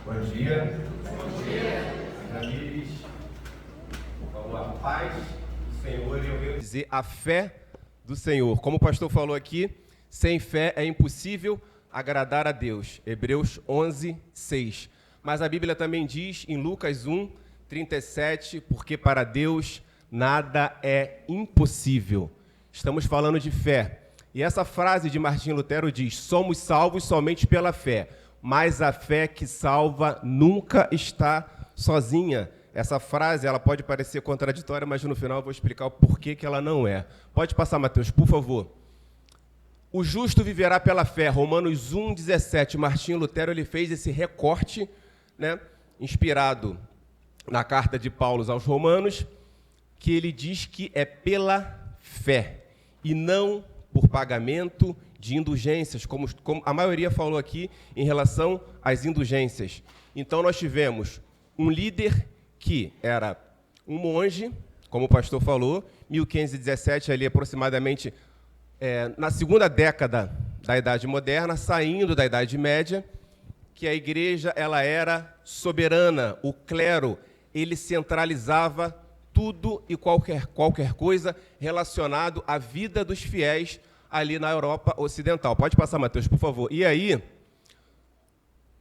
Bom dia. Bom dia. Amigos, vamos lá. Paz do Senhor, e eu venho dizer a fé do Senhor. Como o pastor falou aqui, sem fé é impossível agradar a Deus. Hebreus 11, 6. Mas a Bíblia também diz em Lucas 1, 37, porque para Deus nada é impossível. Estamos falando de fé. E essa frase de Martim Lutero diz: somos salvos somente pela fé, mas a fé que salva nunca está sozinha. Essa frase ela pode parecer contraditória, mas no final eu vou explicar o porquê que ela não é. Pode passar, Mateus, por favor. O justo viverá pela fé, Romanos 1, 17. Martim Lutero ele fez esse recorte, inspirado na carta de Paulo aos Romanos, que ele diz que é pela fé e não por pagamento de indulgências, como a maioria falou aqui em relação às indulgências. Então nós tivemos um líder que era um monge, como o pastor falou, 1517 ali aproximadamente, na segunda década da Idade Moderna, saindo da Idade Média, que a igreja ela era soberana, o clero ele centralizava tudo e qualquer coisa relacionado à vida dos fiéis ali na Europa Ocidental. Pode passar, Mateus, por favor. E aí,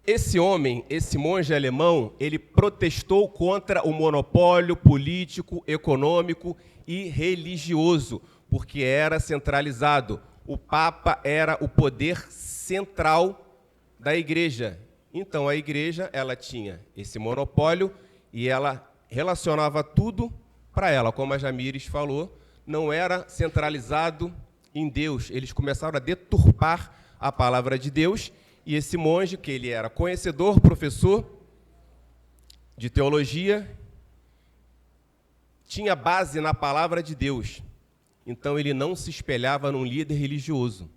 esse homem, esse monge alemão, ele protestou contra o monopólio político, econômico e religioso, porque era centralizado. O Papa era o poder central da igreja. Então, a igreja ela tinha esse monopólio e ela relacionava tudo para ela. Como a Jamires falou, não era centralizado em Deus. Eles começaram a deturpar a palavra de Deus, e esse monge, que ele era conhecedor, professor de teologia, tinha base na palavra de Deus. Então ele não se espelhava num líder religioso.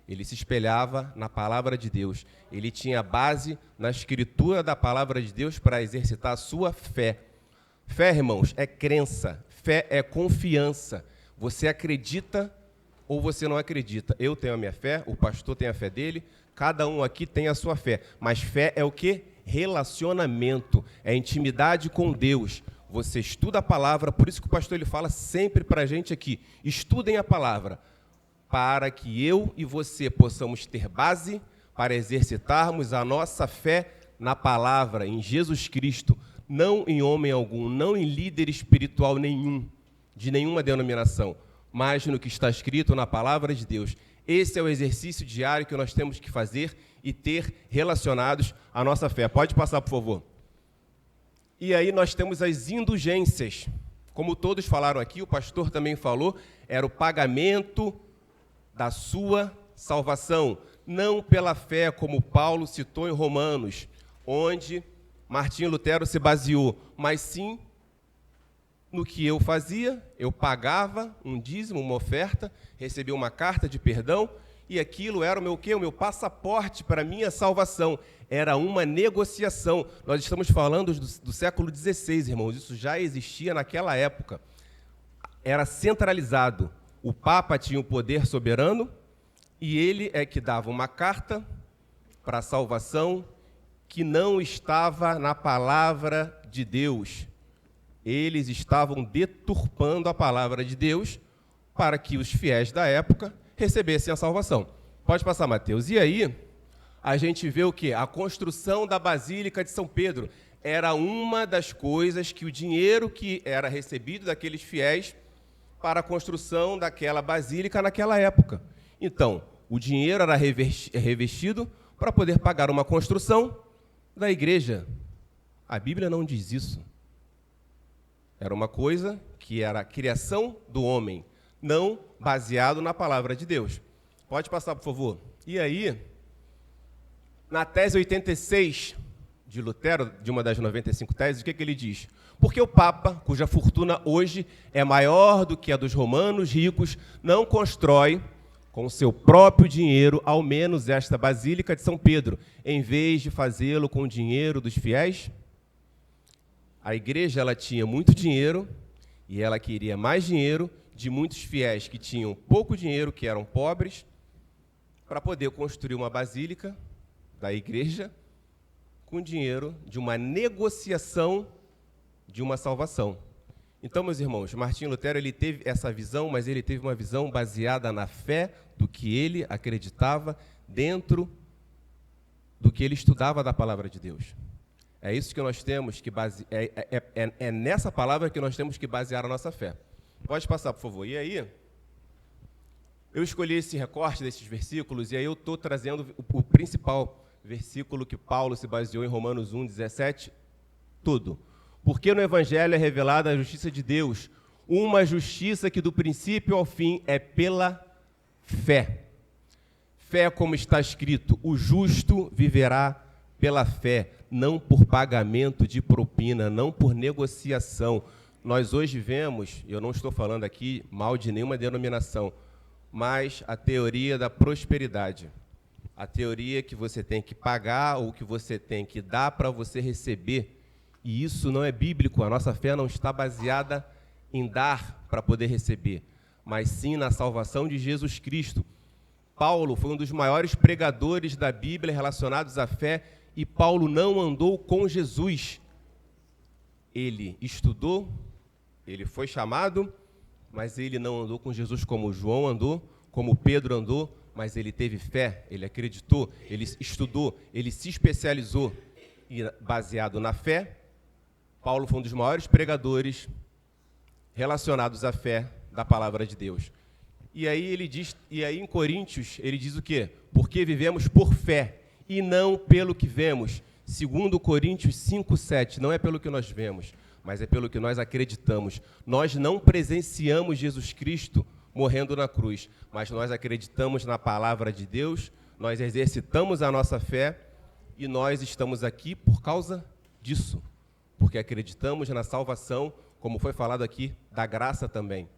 Ele se espelhava na palavra de Deus. Ele tinha base na escritura da palavra de Deus para exercitar a sua fé. Fé, irmãos, é crença. Fé é confiança. Você acredita ou você não acredita. Eu tenho a minha fé, o pastor tem a fé dele, cada um aqui tem a sua fé. Mas fé é o quê? Relacionamento, é intimidade com Deus. Você estuda a palavra, por isso que o pastor ele fala sempre para a gente aqui, estudem a palavra, para que eu e você possamos ter base para exercitarmos a nossa fé na palavra, em Jesus Cristo, não em homem algum, não em líder espiritual nenhum, de nenhuma denominação, mas no que está escrito na palavra de Deus. Esse é o exercício diário que nós temos que fazer e ter relacionados à nossa fé. Pode passar, por favor. E aí nós temos as indulgências. Como todos falaram aqui, o pastor também falou, era o pagamento da sua salvação. Não pela fé, como Paulo citou em Romanos, onde Martim Lutero se baseou, mas sim no que eu fazia. Eu pagava um dízimo, uma oferta, recebia uma carta de perdão, e aquilo era o meu quê? O meu passaporte para a minha salvação. Era uma negociação. Nós estamos falando do século XVI, irmãos. Isso já existia naquela época. Era centralizado. O Papa tinha o poder soberano e ele é que dava uma carta para a salvação que não estava na palavra de Deus. Eles estavam deturpando a palavra de Deus para que os fiéis da época recebessem a salvação. Pode passar, Mateus. E aí, a gente vê o quê? A construção da Basílica de São Pedro era uma das coisas que o dinheiro que era recebido daqueles fiéis para a construção daquela basílica naquela época. Então, o dinheiro era revestido para poder pagar uma construção da igreja. A Bíblia não diz isso. Era uma coisa que era a criação do homem, não baseado na palavra de Deus. Pode passar, por favor. E aí, na tese 86 de Lutero, de uma das 95 teses, o que ele diz? Porque o Papa, cuja fortuna hoje é maior do que a dos romanos ricos, não constrói com seu próprio dinheiro, ao menos esta Basílica de São Pedro, em vez de fazê-lo com o dinheiro dos fiéis? A igreja ela tinha muito dinheiro e ela queria mais dinheiro de muitos fiéis que tinham pouco dinheiro, que eram pobres, para poder construir uma basílica da igreja com dinheiro de uma negociação de uma salvação. Então, meus irmãos, Martinho Lutero ele teve essa visão, mas ele teve uma visão baseada na fé do que ele acreditava dentro do que ele estudava da palavra de Deus. É isso que nós temos que é nessa palavra que nós temos que basear a nossa fé. Pode passar, por favor. E aí, eu escolhi esse recorte desses versículos, e aí eu estou trazendo o principal versículo que Paulo se baseou em Romanos 1:17, tudo. Porque no Evangelho é revelada a justiça de Deus, uma justiça que do princípio ao fim é pela fé. Fé, como está escrito, o justo viverá pela fé, não por pagamento de propina, não por negociação. Nós hoje vemos, eu não estou falando aqui mal de nenhuma denominação, mas a teoria da prosperidade. A teoria que você tem que pagar ou que você tem que dar para você receber. E isso não é bíblico, a nossa fé não está baseada em dar para poder receber, mas sim na salvação de Jesus Cristo. Paulo foi um dos maiores pregadores da Bíblia relacionados à fé, e Paulo não andou com Jesus. Ele estudou, ele foi chamado, mas ele não andou com Jesus como João andou, como Pedro andou, mas ele teve fé, ele acreditou, ele estudou, ele se especializou. E baseado na fé, Paulo foi um dos maiores pregadores relacionados à fé da palavra de Deus. E aí ele diz, e aí em Coríntios ele diz o quê? Porque vivemos por fé e não pelo que vemos. Segundo Coríntios 5:7, não é pelo que nós vemos, mas é pelo que nós acreditamos. Nós não presenciamos Jesus Cristo morrendo na cruz, mas nós acreditamos na palavra de Deus, nós exercitamos a nossa fé e nós estamos aqui por causa disso, porque acreditamos na salvação, como foi falado aqui, da graça também.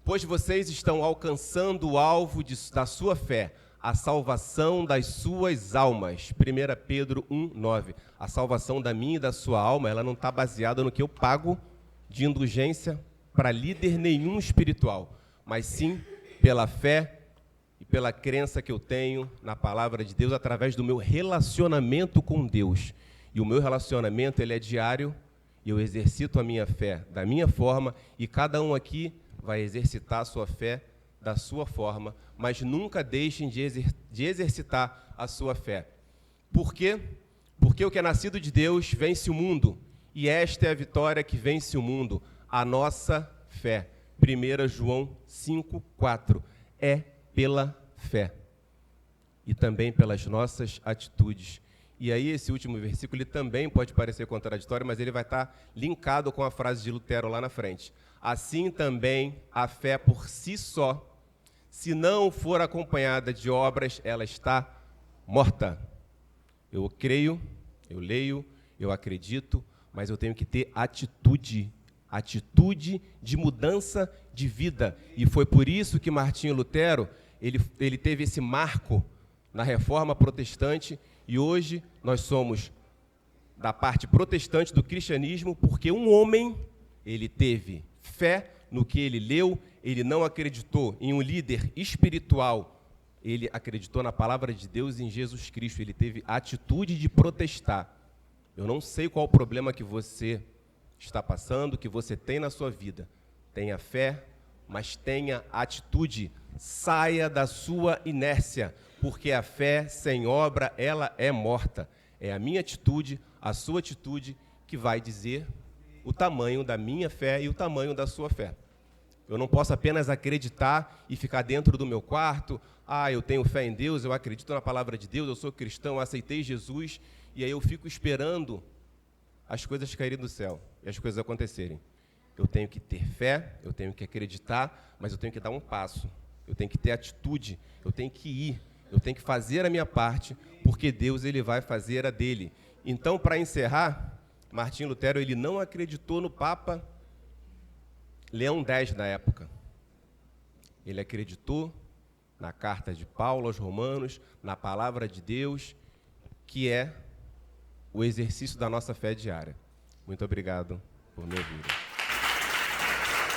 Pois vocês estão alcançando o alvo da sua fé, a salvação das suas almas. 1 Pedro 1:9. A salvação da minha e da sua alma, ela não está baseada no que eu pago de indulgência para líder nenhum espiritual, mas sim pela fé e pela crença que eu tenho na palavra de Deus através do meu relacionamento com Deus. E o meu relacionamento ele é diário, e eu exercito a minha fé da minha forma, e cada um aqui vai exercitar a sua fé da sua forma, mas nunca deixem de exercitar a sua fé. Por quê? Porque o que é nascido de Deus vence o mundo, e esta é a vitória que vence o mundo, a nossa fé. 1 João 5:4. É pela fé e também pelas nossas atitudes. E aí esse último versículo ele também pode parecer contraditório, mas ele vai estar linkado com a frase de Lutero lá na frente. Assim também a fé por si só, se não for acompanhada de obras, ela está morta. Eu creio, eu leio, eu acredito, mas eu tenho que ter atitude de mudança de vida. E foi por isso que Martinho Lutero, ele teve esse marco na Reforma Protestante, e hoje nós somos da parte protestante do cristianismo, porque um homem, ele teve fé no que ele leu, ele não acreditou em um líder espiritual, ele acreditou na palavra de Deus, em Jesus Cristo, ele teve atitude de protestar. Eu não sei qual o problema que você está passando, que você tem na sua vida. Tenha fé, mas tenha atitude. Saia da sua inércia, porque a fé sem obra, ela é morta. É a minha atitude, a sua atitude, que vai dizer o tamanho da minha fé e o tamanho da sua fé. Eu não posso apenas acreditar e ficar dentro do meu quarto. Eu tenho fé em Deus, eu acredito na palavra de Deus, eu sou cristão, eu aceitei Jesus, e aí eu fico esperando as coisas caírem do céu e as coisas acontecerem. Eu tenho que ter fé, eu tenho que acreditar, mas eu tenho que dar um passo. Eu tenho que ter atitude, eu tenho que ir, eu tenho que fazer a minha parte, porque Deus ele vai fazer a dele. Então, para encerrar, Martinho Lutero ele não acreditou no Papa Leão X na época. Ele acreditou na carta de Paulo aos Romanos, na palavra de Deus, que é o exercício da nossa fé diária. Muito obrigado por me ouvir.